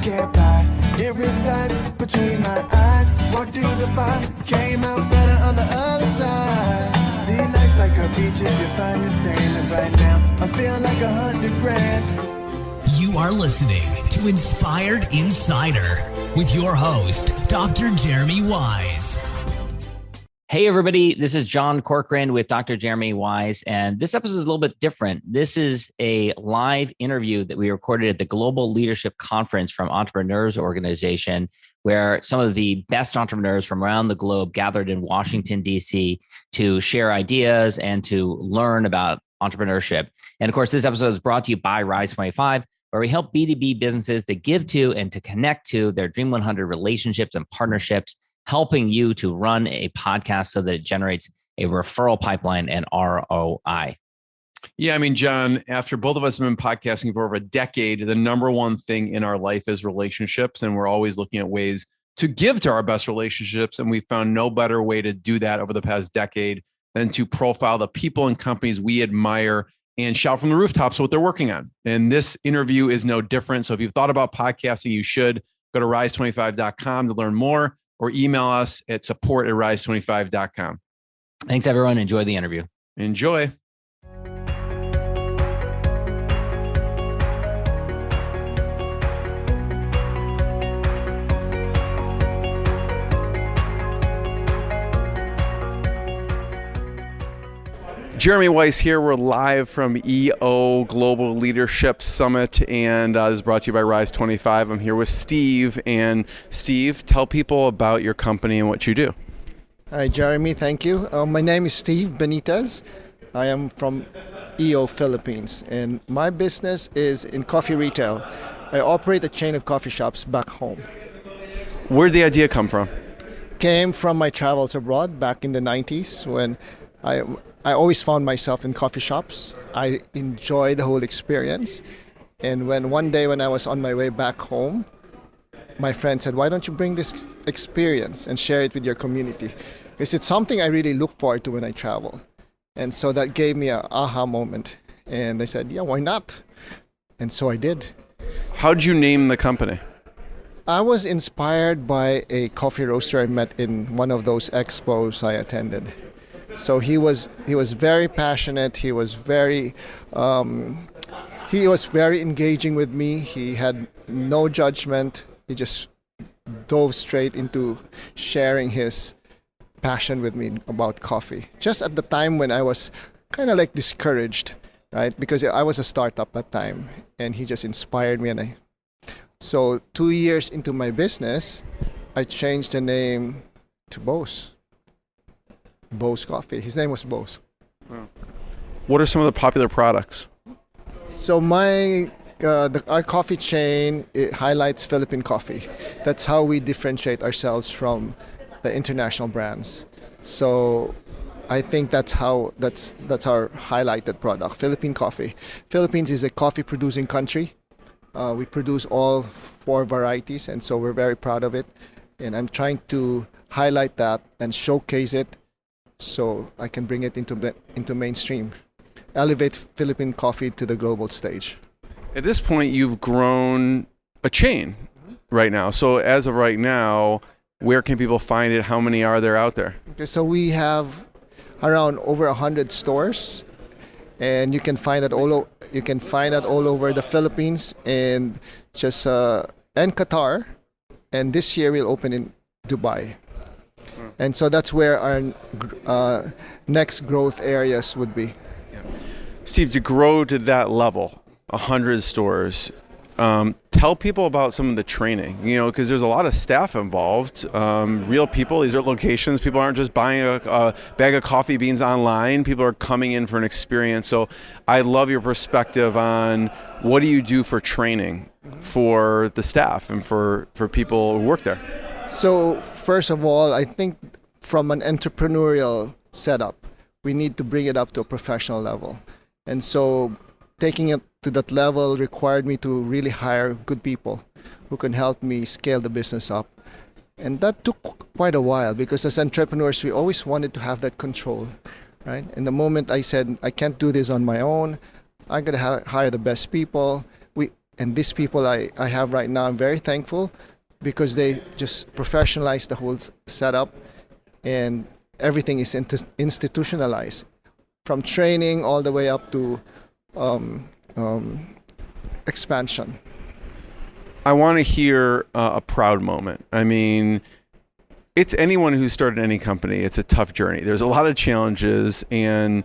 can't buy. It resides between my eyes. Walked through the fire, came out better on the other side. See, life's like a beach if you find the sand. And right now, I feel like 100 grand. You are listening to Inspired Insider with your host, Dr. Jeremy Weisz. Hey, everybody. This is John Corcoran with Dr. Jeremy Weisz, and this episode is a little bit different. This is a live interview that we recorded at the Global Leadership Conference from Entrepreneurs Organization, where some of the best entrepreneurs from around the globe gathered in Washington, D.C. to share ideas and to learn about entrepreneurship. And of course, this episode is brought to you by Rise 25, where we help B2B businesses to give to and to connect to their Dream 100 relationships and partnerships, helping you to run a podcast so that it generates a referral pipeline and ROI. Yeah, I mean, John, after both of us have been podcasting for over a decade, the number one thing in our life is relationships. And we're always looking at ways to give to our best relationships. And we found no better way to do that over the past decade than to profile the people and companies we admire and shout from the rooftops what they're working on. And this interview is no different. So if you've thought about podcasting, you should go to rise25.com to learn more, or email us at support@rise25.com. Thanks, everyone. Enjoy the interview. Enjoy. Jeremy Weisz here. We're live from EO Global Leadership Summit, and this is brought to you by Rise 25. I'm here with Steve. And Steve, tell people about your company and what you do. Hi, Jeremy. Thank you. My name is Steve Benitez. I am from EO Philippines, and my business is in coffee retail. I operate a chain of coffee shops back home. Where did the idea come from? Came from my travels abroad back in the 90s when I always found myself in coffee shops. I enjoyed the whole experience. And one day when I was on my way back home, my friend said, why don't you bring this experience and share it with your community? Because it's something I really look forward to when I travel. And so that gave me an aha moment. And I said, yeah, why not? And so I did. How'd you name the company? I was inspired by a coffee roaster I met in one of those expos I attended. So he was very passionate. He was very engaging with me. He had no judgment. He just dove straight into sharing his passion with me about coffee. Just at the time when I was kind of like discouraged, right? Because I was a startup at that time, and he just inspired me. So 2 years into my business, I changed the name to Weisz. Weisz Coffee. His name was Weisz. Wow. What are some of the popular products? So our coffee chain, it highlights Philippine coffee. That's how we differentiate ourselves from the international brands. So I think that's our highlighted product, Philippine coffee. Philippines is a coffee producing country. We produce all 4 varieties, and so we're very proud of it. And I'm trying to highlight that and showcase it so I can bring it into mainstream, elevate Philippine coffee to the global stage. At this point, you've grown a chain right now. So as of right now, where can people find it? How many are there out there? Okay, so we have around over 100 stores, and you can find it all over the Philippines and and Qatar, and this year we'll open in Dubai. And so that's where our next growth areas would be. Steve, to grow to that level, 100 stores, tell people about some of the training, because there's a lot of staff involved, real people. These are locations. People aren't just buying a bag of coffee beans online. People are coming in for an experience. So I love your perspective on what do you do for training for the staff and for people who work there? So first of all, I think from an entrepreneurial setup, we need to bring it up to a professional level. And so taking it to that level required me to really hire good people who can help me scale the business up. And that took quite a while because as entrepreneurs, we always wanted to have that control, right? And the moment I said, I can't do this on my own, I got to hire the best people. And these people I have right now, I'm very thankful because they just professionalized the whole setup, and everything is institutionalized, from training all the way up to expansion. I want to hear a proud moment. I mean, it's anyone who started any company. It's a tough journey. There's a lot of challenges, and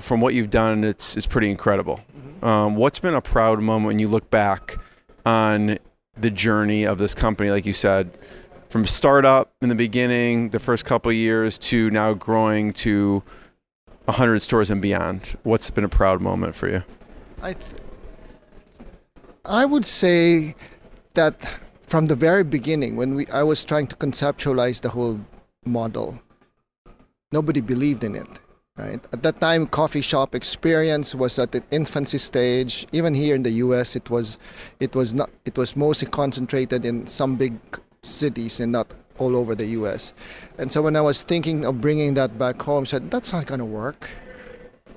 from what you've done, it's pretty incredible. What's been a proud moment when you look back on the journey of this company, like you said, from startup in the beginning, the first couple of years, to now growing to 100 stores and beyond? What's been a proud moment for you? I would say that from the very beginning, when I was trying to conceptualize the whole model, nobody believed in it. Right? At that time, coffee shop experience was at the infancy stage. Even here in the U.S., it was mostly concentrated in some big cities and not all over the U.S. And so when I was thinking of bringing that back home, I said, that's not going to work.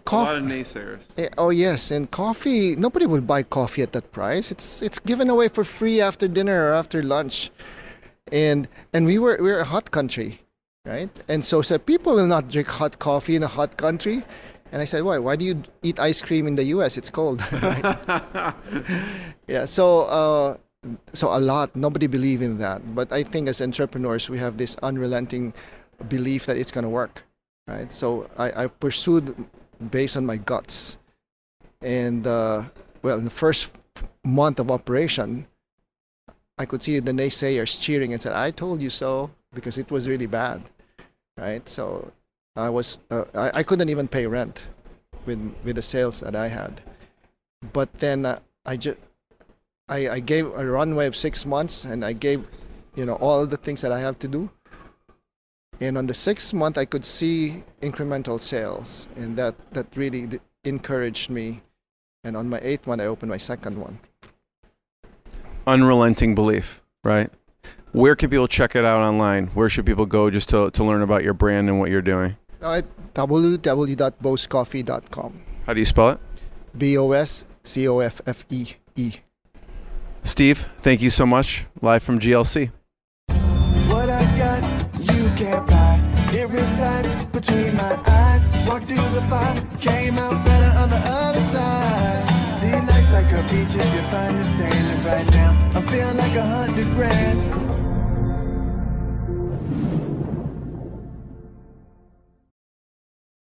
A lot of naysayers. Oh yes, and coffee, nobody will buy coffee at that price. It's given away for free after dinner or after lunch. And we're a hot country, right? And so people will not drink hot coffee in a hot country. And I said, why do you eat ice cream in the US? It's cold. Right? Yeah, so a lot, nobody believed in that. But I think as entrepreneurs, we have this unrelenting belief that it's going to work, right? So I pursued based on my guts. And in the first month of operation, I could see the naysayers cheering and said, I told you so, because it was really bad, right? So I couldn't even pay rent with the sales that I had. But then I gave a runway of 6 months, and I gave all the things that I have to do. And on the 6th month, I could see incremental sales, and that really encouraged me. And on my 8th month, I opened my second one. Unrelenting belief, right? Where can people check it out online? Where should people go just to learn about your brand and what you're doing? At www.boscoffee.com. How do you spell it? BOSCOFFEE. Steve, thank you so much. Live from GLC. What I got, you can't buy. It resides between my eyes. Walked through the fire, came out better on the other side. See, life's like a beach if you find the sailing right now. I'm feeling like 100 grand.